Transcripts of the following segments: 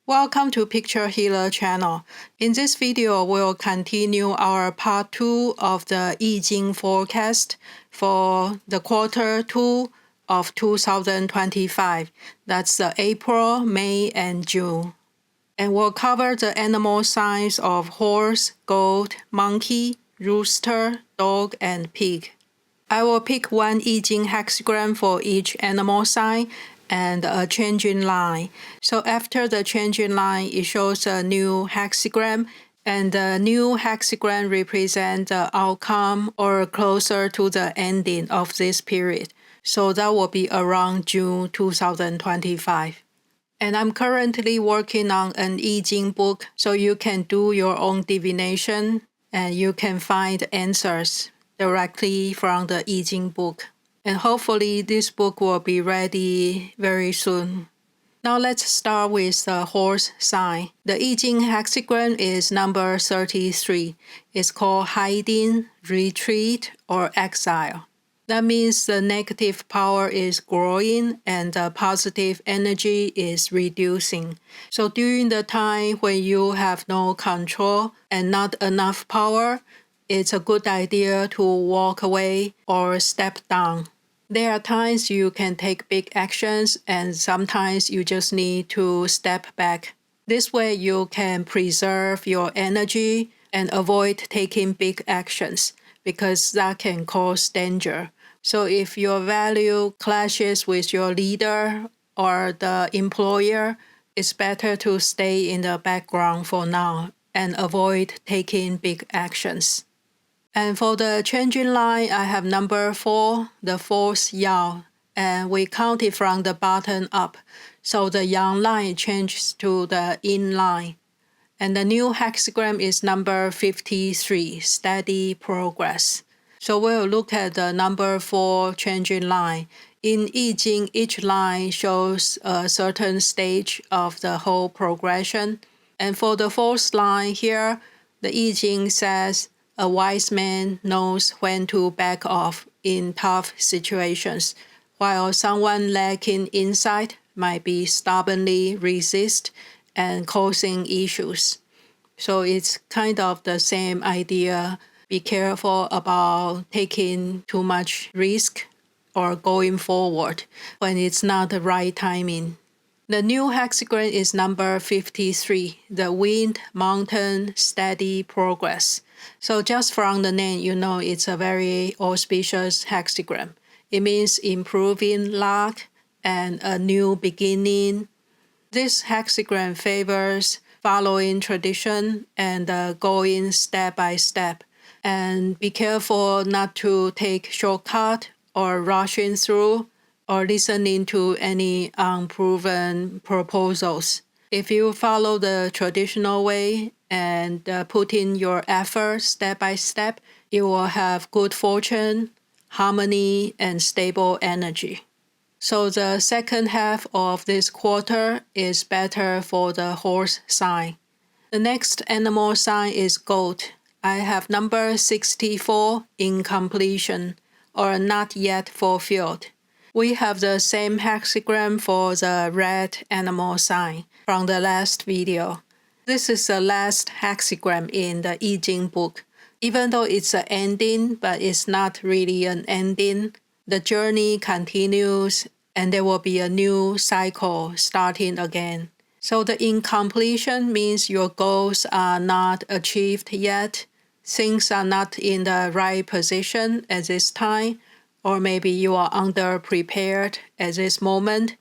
Welcome to Picture Healer channel. In this video, we'll continue our part 2 of the I Ching forecast for the quarter 2 of 2025. That's April, May, and June. And we'll cover the animal signs of horse, goat, monkey, rooster, dog, and pig. I will pick one I Ching hexagram for each animal sign and a changing line. So after the changing line, it shows a new hexagram, and the new hexagram represents the outcome or closer to the ending of this period. So that will be around June 2025. And I'm currently working on an I Ching book, so you can do your own divination and you can find answers directly from the I Ching book. And hopefully this book will be ready very soon. Now let's start with the horse sign. The I Ching hexagram is number 33. It's called hiding, retreat, or exile. That means the negative power is growing and the positive energy is reducing. So during the time when you have no control and not enough power, it's a good idea to walk away or step down. There are times you can take big actions and sometimes you just need to step back. This way you can preserve your energy and avoid taking big actions because that can cause danger. So if your value clashes with your leader or the employer, it's better to stay in the background for now and avoid taking big actions. And for the changing line, I have number 4, the fourth yang, and we count it from the bottom up. So the yang line changes to the yin line. And the new hexagram is number 53, steady progress. So we'll look at the number 4 changing line. In I Ching, each line shows a certain stage of the whole progression. And for the fourth line here, the I Ching says, a wise man knows when to back off in tough situations, while someone lacking insight might be stubbornly resist and causing issues. So it's kind of the same idea. Be careful about taking too much risk or going forward when it's not the right timing. The new hexagram is number 53, the wind, mountain, steady progress. So just from the name, you know it's a very auspicious hexagram. It means improving luck and a new beginning. This hexagram favors following tradition and going step by step. And be careful not to take shortcut or rushing through or listening to any unproven proposals. If you follow the traditional way and put in your effort step by step, you will have good fortune, harmony, and stable energy. So the second half of this quarter is better for the horse sign. The next animal sign is goat. I have number 64, incompletion, or not yet fulfilled. We have the same hexagram for the red animal sign from the last video. This is the last hexagram in the I Ching book. Even though it's an ending, but it's not really an ending. The journey continues and there will be a new cycle starting again. So the incompletion means your goals are not achieved yet. Things are not in the right position at this time, or maybe you are underprepared at this moment.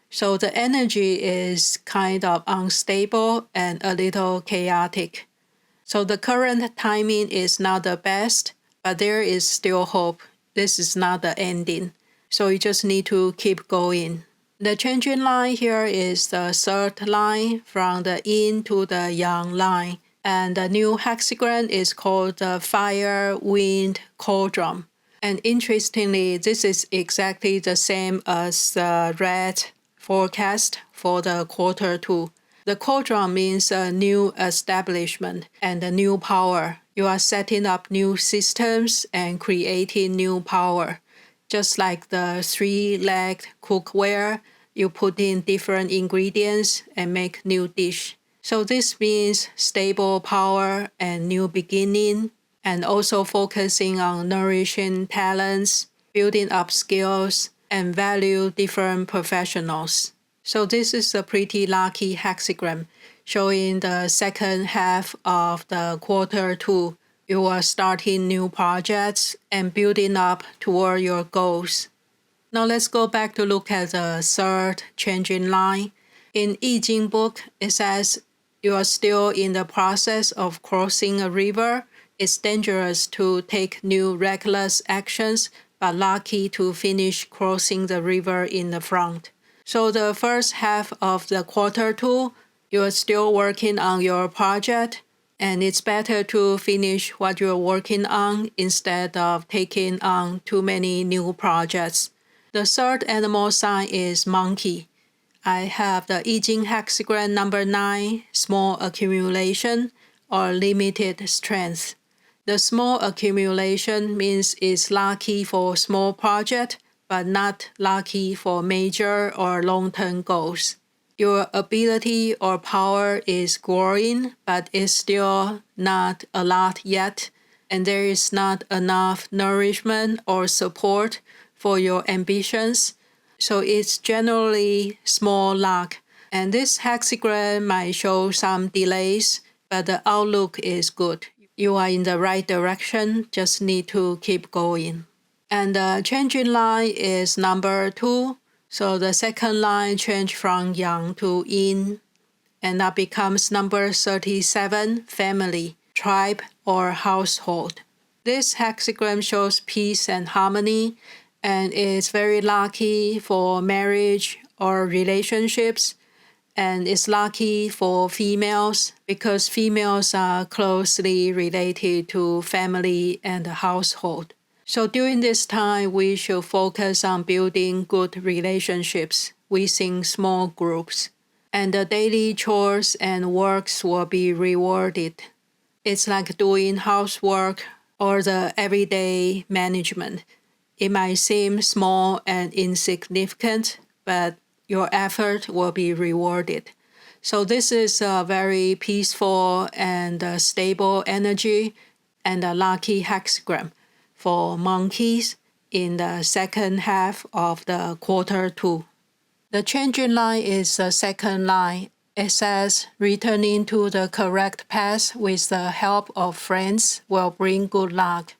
So the energy is kind of unstable and a little chaotic. So the current timing is not the best, but there is still hope. This is not the ending. So you just need to keep going. The changing line here is the third line from the yin to the yang line. And the new hexagram is called the fire, wind, cauldron. And interestingly, this is exactly the same as the red forecast for the quarter 2. The cauldron means a new establishment and a new power. You are setting up new systems and creating new power. Just like the 3-legged cookware, you put in different ingredients and make new dish. So this means stable power and new beginning, and also focusing on nourishing talents, building up skills, and value different professionals. So this is a pretty lucky hexagram showing the second half of the quarter 2. You are starting new projects and building up toward your goals. Now let's go back to look at the third changing line. In I Ching book, it says you are still in the process of crossing a river. It's dangerous to take new reckless actions, but lucky to finish crossing the river in the front. So the first half of the quarter 2, you are still working on your project, and it's better to finish what you're working on instead of taking on too many new projects. The third animal sign is monkey. I have the I Ching hexagram number 9, small accumulation or limited strength. The small accumulation means it's lucky for small project, but not lucky for major or long-term goals. Your ability or power is growing, but it's still not a lot yet, and there is not enough nourishment or support for your ambitions. So it's generally small luck. And this hexagram might show some delays, but the outlook is good. You are in the right direction, just need to keep going. And the changing line is number 2. So the second line changed from yang to yin, and that becomes number 37, family, tribe, or household. This hexagram shows peace and harmony, and is very lucky for marriage or relationships, and it's lucky for females because females are closely related to family and the household. So during this time, we should focus on building good relationships within small groups, and the daily chores and works will be rewarded. It's like doing housework or the everyday management. It might seem small and insignificant, but your effort will be rewarded. So this is a very peaceful and stable energy and a lucky hexagram for monkeys in the second half of the quarter 2. The changing line is the second line. It says returning to the correct path with the help of friends will bring good luck.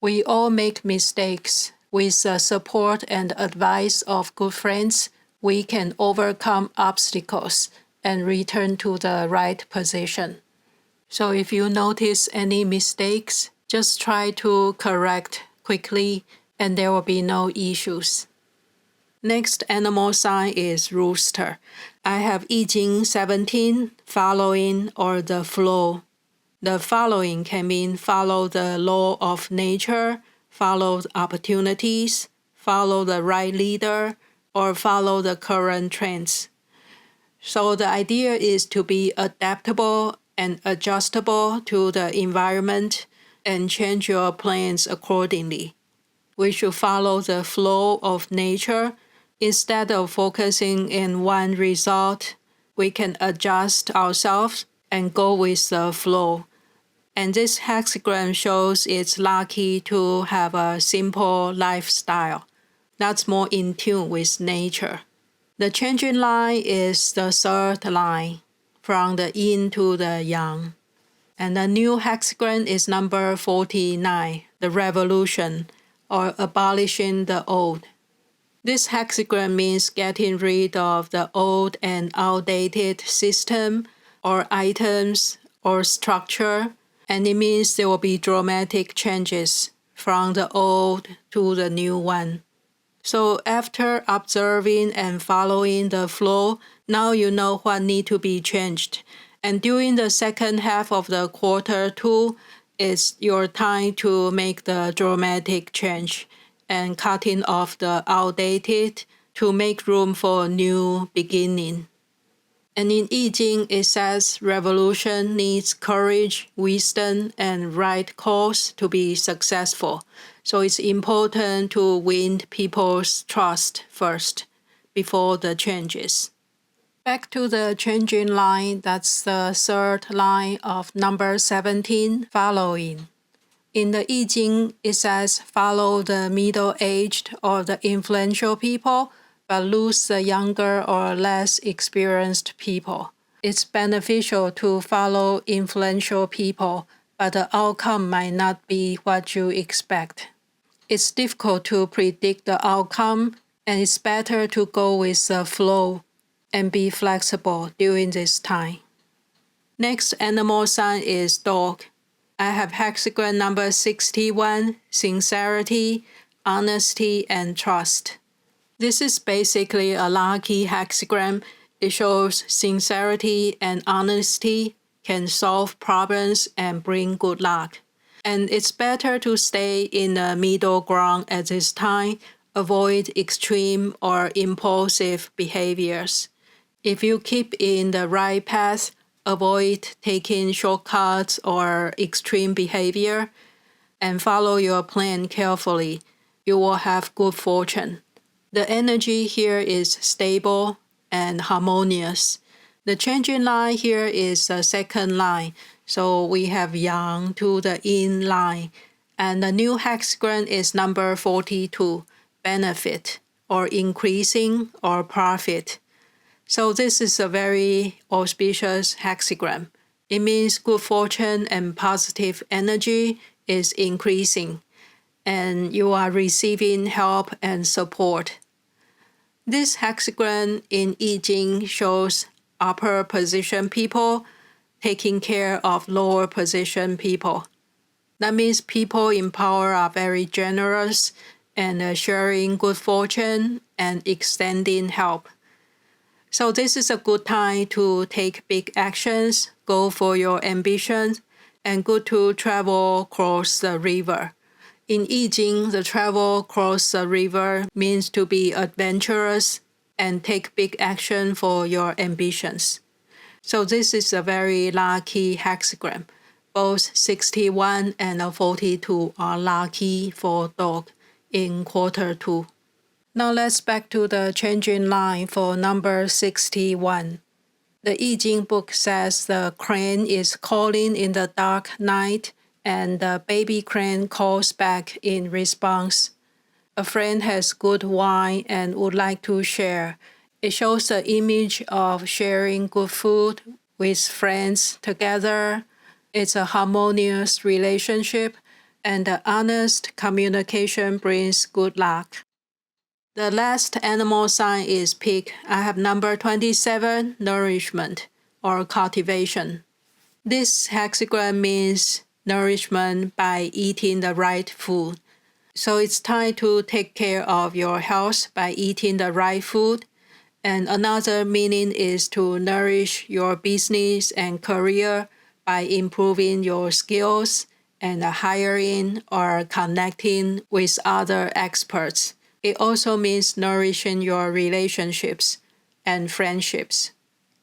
We all make mistakes. With the support and advice of good friends, we can overcome obstacles and return to the right position. So if you notice any mistakes, just try to correct quickly and there will be no issues. Next animal sign is rooster. I have I Ching 17, following or the flow. The following can mean follow the law of nature, follow opportunities, follow the right leader, or follow the current trends. So the idea is to be adaptable and adjustable to the environment and change your plans accordingly. We should follow the flow of nature. Instead of focusing in one result, we can adjust ourselves and go with the flow. And this hexagram shows it's lucky to have a simple lifestyle that's more in tune with nature. The changing line is the third line, from the yin to the yang. And the new hexagram is number 49, the revolution, or abolishing the old. This hexagram means getting rid of the old and outdated system or items or structure, and it means there will be dramatic changes from the old to the new one. So after observing and following the flow, now you know what needs to be changed. And during the second half of the quarter 2, it's your time to make the dramatic change and cutting off the outdated to make room for new beginning. And in I Ching, it says revolution needs courage, wisdom, and right course to be successful. So it's important to win people's trust first, before the changes. Back to the changing line, that's the third line of number 17, following. In the I Ching, it says follow the middle-aged or the influential people, but lose the younger or less experienced people. It's beneficial to follow influential people, but the outcome might not be what you expect. It's difficult to predict the outcome, and it's better to go with the flow and be flexible during this time. Next animal sign is dog. I have hexagram number 61, sincerity, honesty, and trust. This is basically a lucky hexagram. It shows sincerity and honesty can solve problems and bring good luck. And it's better to stay in the middle ground at this time, avoid extreme or impulsive behaviors. If you keep in the right path, avoid taking shortcuts or extreme behavior, and follow your plan carefully, you will have good fortune. The energy here is stable and harmonious. The changing line here is the second line, so we have yang to the yin line. And the new hexagram is number 42, benefit, or increasing or profit. So this is a very auspicious hexagram. It means good fortune and positive energy is increasing, and you are receiving help and support. This hexagram in I Ching shows upper position people taking care of lower position people. That means people in power are very generous and sharing good fortune and extending help. So this is a good time to take big actions, go for your ambitions, and good to travel across the river. In I Ching, the travel across the river means to be adventurous and take big action for your ambitions. So this is a very lucky hexagram. Both 61 and 42 are lucky for dog in quarter 2. Now let's back to the changing line for number 61. The I Ching book says the crane is calling in the dark night, and the baby crane calls back in response. A friend has good wine and would like to share. It shows the image of sharing good food with friends together. It's a harmonious relationship, and the honest communication brings good luck. The last animal sign is pig. I have number 27, nourishment or cultivation. This hexagram means nourishment by eating the right food. So it's time to take care of your health by eating the right food. And another meaning is to nourish your business and career by improving your skills and hiring or connecting with other experts. It also means nourishing your relationships and friendships.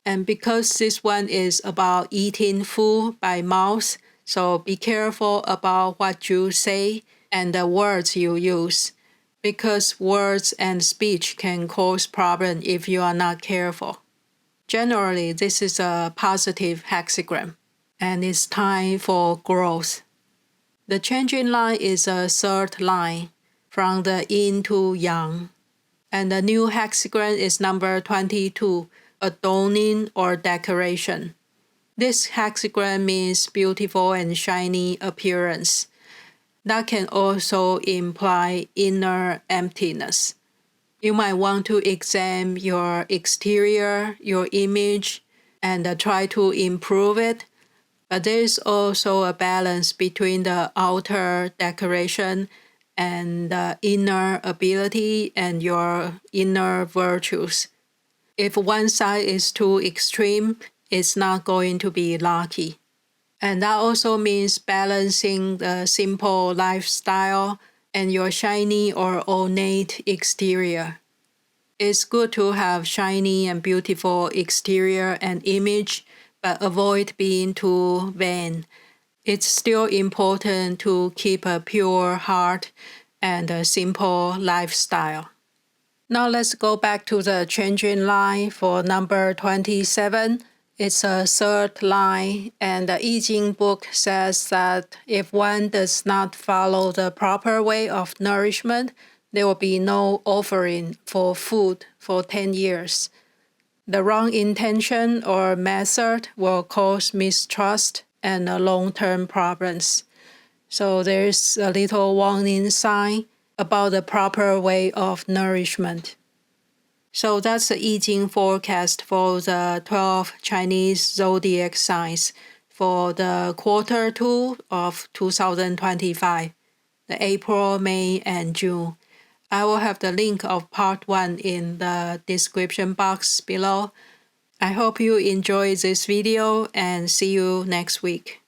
And because this one is about eating food by mouth, so be careful about what you say and the words you use, because words and speech can cause problems if you are not careful. Generally, this is a positive hexagram, and it's time for growth. The changing line is a third line, from the yin to yang. And the new hexagram is number 22, adorning or decoration. This hexagram means beautiful and shiny appearance. That can also imply inner emptiness. You might want to examine your exterior, your image, and try to improve it. But there is also a balance between the outer decoration and the inner ability and your inner virtues. If one side is too extreme, it's not going to be lucky. And that also means balancing the simple lifestyle and your shiny or ornate exterior. It's good to have shiny and beautiful exterior and image, but avoid being too vain. It's still important to keep a pure heart and a simple lifestyle. Now let's go back to the changing line for number 27. It's a third line, and the I Ching book says that if one does not follow the proper way of nourishment, there will be no offering for food for 10 years. The wrong intention or method will cause mistrust and long-term problems. So there's a little warning sign about the proper way of nourishment. So that's the I Ching forecast for the 12 Chinese zodiac signs for the quarter 2 of 2025, the April, May, and June. I will have the link of part 1 in the description box below. I hope you enjoyed this video and see you next week.